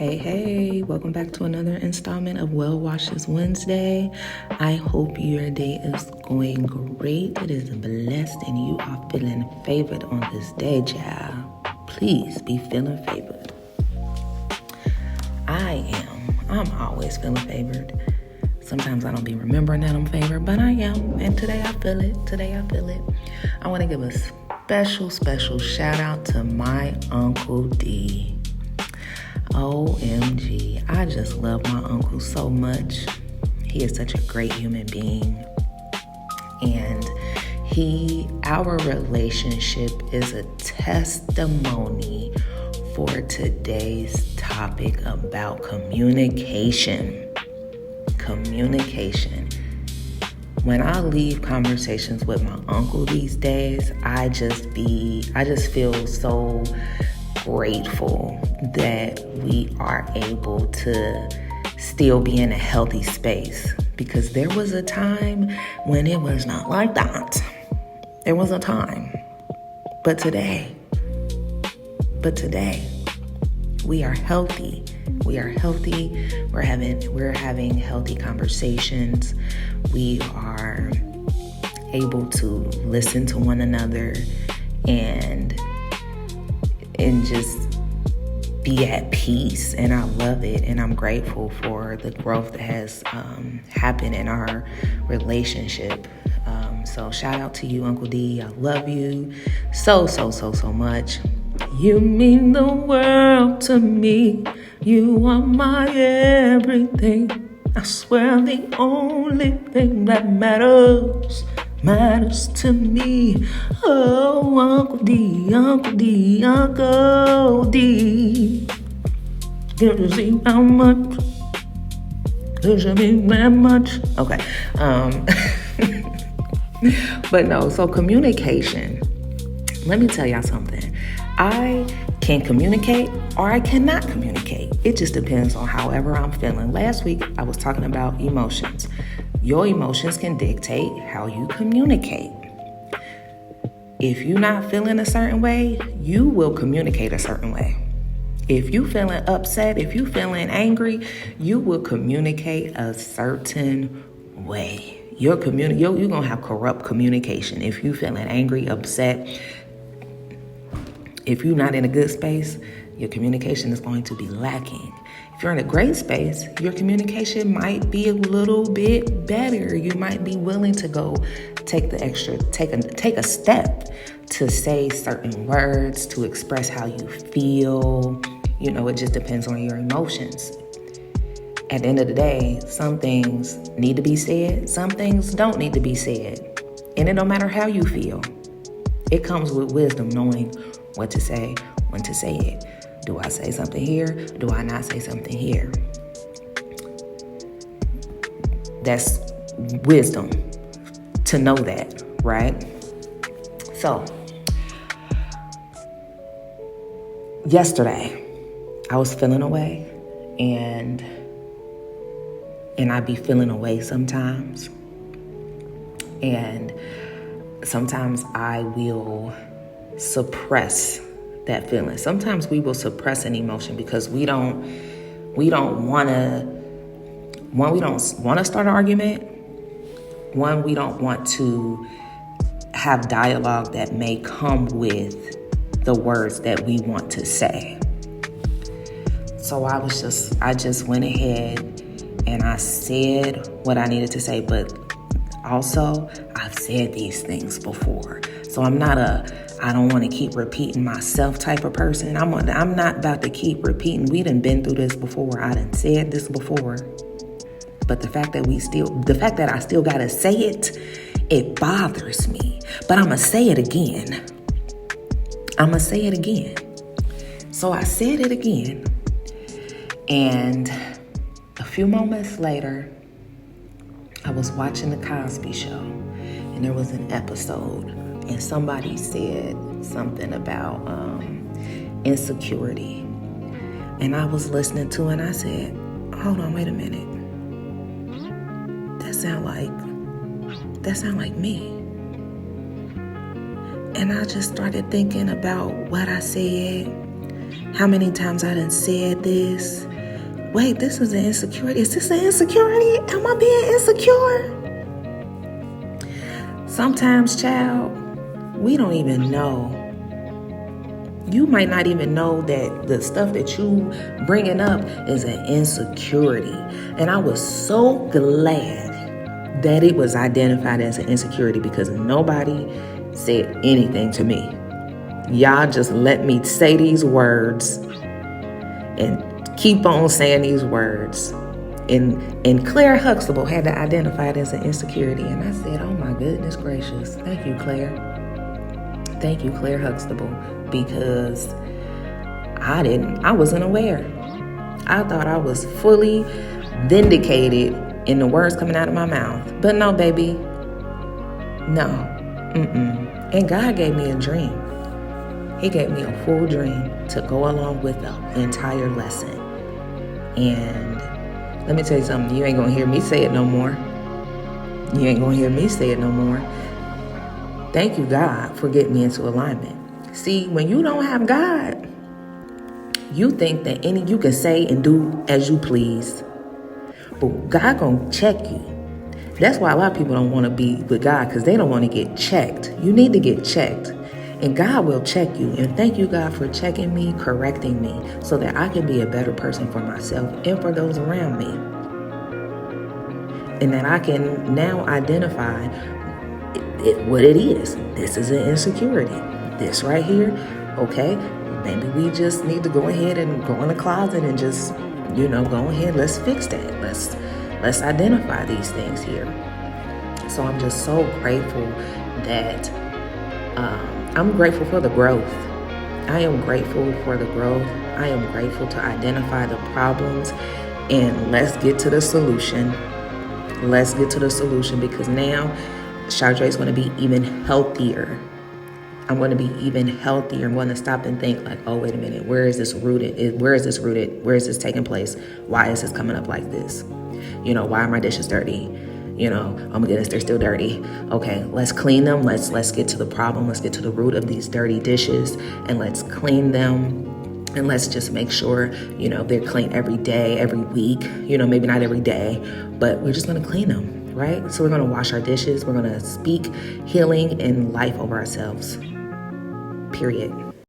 Hey, welcome back to another installment of Well Washes Wednesday. I hope your day is going great. It is blessed and you are feeling favored on this day, child. Please be feeling favored. I'm always feeling favored. Sometimes I don't be remembering that I'm favored, but I am. And today I feel it. I want to give a special shout out to my Uncle D. OMG, I just love my uncle so much. He is such a great human being. And our relationship is a testimony for today's topic about communication. When I leave conversations with my uncle these days, I just feel so grateful that we are able to still be in a healthy space, because there was a time when it was not like that. There was a time. But today, we are healthy. We're having healthy conversations. We are able to listen to one another and just be at peace, and I love it, and I'm grateful for the growth that has happened in our relationship. So shout out to you, Uncle D. I love you so much. You mean the world to me. You are my everything. I swear the only thing that matters to me. Oh, Uncle D. Can't you see how much? Cause you mean that much. Okay. But no, so communication. Let me tell y'all something. I can communicate or I cannot communicate. It just depends on however I'm feeling. Last week, I was talking about emotions. Your emotions can dictate how you communicate. If you're not feeling a certain way, you will communicate a certain way. If you're feeling upset, if you're feeling angry, you will communicate a certain way. You're going to have corrupt communication. If you're feeling angry, upset, if you're not in a good space, your communication is going to be lacking. If you're in a great space, your communication might be a little bit better. You might be willing to go take a step to say certain words, to express how you feel. It just depends on your emotions. At the end of the day, some things need to be said, some things don't need to be said. And it don't matter how you feel. It comes with wisdom, knowing what to say, when to say it. Do I say something here? Do I not say something here? That's wisdom to know that, right? So, yesterday, I was feeling away, and I be feeling away sometimes. And sometimes I will suppress that feeling. Sometimes we will suppress an emotion because we don't want to start an argument. One, we don't want to have dialogue that may come with the words that we want to say. So I just went ahead and I said what I needed to say, but also I've said these things before. So I'm not I don't want to keep repeating myself type of person. I'm not about to keep repeating. We done been through this before. I done said this before. But the fact that I still gotta say it, it bothers me. But I'ma say it again. So I said it again. And a few moments later, I was watching The Cosby Show, and there was an episode, and somebody said something about insecurity. And I was listening to it, and I said, hold on, wait a minute. That sound like me. And I just started thinking about what I said, how many times I done said this, wait, this is an insecurity. Is this an insecurity? Am I being insecure? Sometimes, child, we don't even know. You might not even know that the stuff that you bringing up is an insecurity. And I was so glad that it was identified as an insecurity because nobody said anything to me. Y'all just let me say these words and keep on saying these words. And Claire Huxtable had to identify it as an insecurity. And I said, oh my goodness gracious. Thank you, Claire. Thank you, Claire Huxtable, because I wasn't aware. I thought I was fully vindicated in the words coming out of my mouth. But no, baby. No. And God gave me a dream. He gave me a full dream to go along with the entire lesson. And let me tell you something. You ain't going to hear me say it no more. You ain't going to hear me say it no more. Thank you, God, for getting me into alignment. See, when you don't have God, you think that you can say and do as you please. But God gonna check you. That's why a lot of people don't want to be with God, because they don't want to get checked. You need to get checked. And God will check you. And thank you, God, for checking me, correcting me, so that I can be a better person for myself and for those around me. And that I can now identify what it is. This is an insecurity. This right here, okay, maybe we just need to go ahead and go in the closet and just, go ahead, let's fix that. Let's identify these things here. So I'm just so grateful that I'm grateful for the growth. I am grateful for the growth. I am grateful to identify the problems, and let's get to the solution. Let's get to the solution, because now Chandra is going to be even healthier. I'm going to be even healthier. I'm going to stop and think like, oh, wait a minute. Where is this rooted? Where is this rooted? Where is this taking place? Why is this coming up like this? Why are my dishes dirty? Oh my goodness, they're still dirty. Okay, let's clean them. Let's get to the problem. Let's get to the root of these dirty dishes, and let's clean them. And let's just make sure, they're clean every day, every week, maybe not every day, but we're just going to clean them, right? So we're going to wash our dishes. We're going to speak healing and life over ourselves. Period.